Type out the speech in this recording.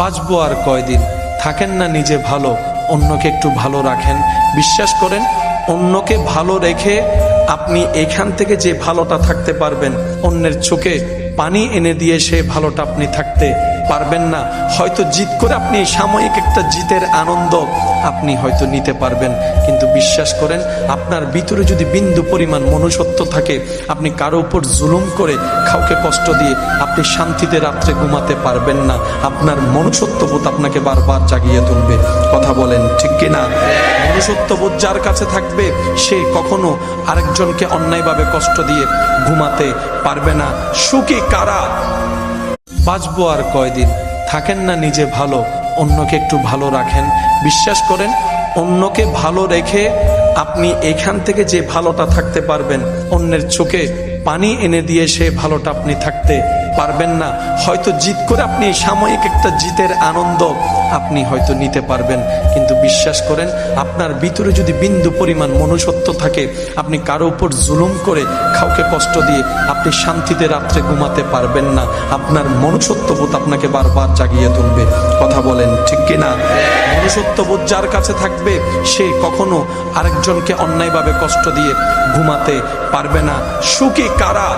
বাঁচবো আর কয়দিন, থাকেন না নিজে ভালো, অন্যকে একটু ভালো রাখেন। বিশ্বাস করেন, অন্যকে ভালো রেখে আপনি এখান থেকে যে ভালোটা থাকতে পারবেন, অন্যের চোখে পানি এনে দিয়ে সে ভালোটা আপনি থাকতে পারবেন না। হয়তো জিত করে আপনি সাময়িক একটা জিতের আনন্দ আপনি হয়তো নিতে পারবেন, কিন্তু বিশ্বাস করেন, আপনার ভিতরে যদি বিন্দু পরিমাণ মনুষ্যত্ব থাকে, আপনি কারো উপর জুলুম করে কাউকে কষ্ট দিয়ে আপনি শান্তিতে রাত্রে ঘুমাতে পারবেন না। আপনার মনুষ্যত্ববোধ আপনাকে বারবার জাগিয়ে তুলবে। কথা বলেন ঠিক কিনা? মনুষ্যত্ববোধ যার কাছে থাকবে, সে কখনো আরেকজনকে অন্যায়ভাবে কষ্ট দিয়ে ঘুমাতে পারবে না। সুখী কারা? বাঁচবো আর কয়দিন, থাকেন না নিজে ভালো, অন্যকে একটু ভালো রাখেন। বিশ্বাস করেন, অন্যকে ভালো রেখে আপনি এখান থেকে যে ভালোটা থাকতে পারবেন, অন্যের চোখে পানি এনে দিয়ে সে ভালোটা আপনি থাকতে পারবেন না। হয়তো জিত করে আপনি সাময়িক একটা জিতের আনন্দ আপনি হয়তো নিতে পারবেন, কিন্তু বিশ্বাস করেন, আপনার ভিতরে যদি বিন্দু পরিমাণ মনুষ্যত্ব থাকে, আপনি কারো উপর জুলুম করে কাউকে কষ্ট দিয়ে আপনি শান্তিতে রাত্রে ঘুমাতে পারবেন না। আপনার মনুষ্যত্ববোধ আপনাকে বারবার জাগিয়ে তুলবে। কথা বলেন ঠিক কিনা? মনুষ্যত্ববোধ যার কাছে থাকবে, সে কখনো আরেকজনকে অন্যায়ভাবে কষ্ট দিয়ে ঘুমাতে পারবে না। সুখী কারা?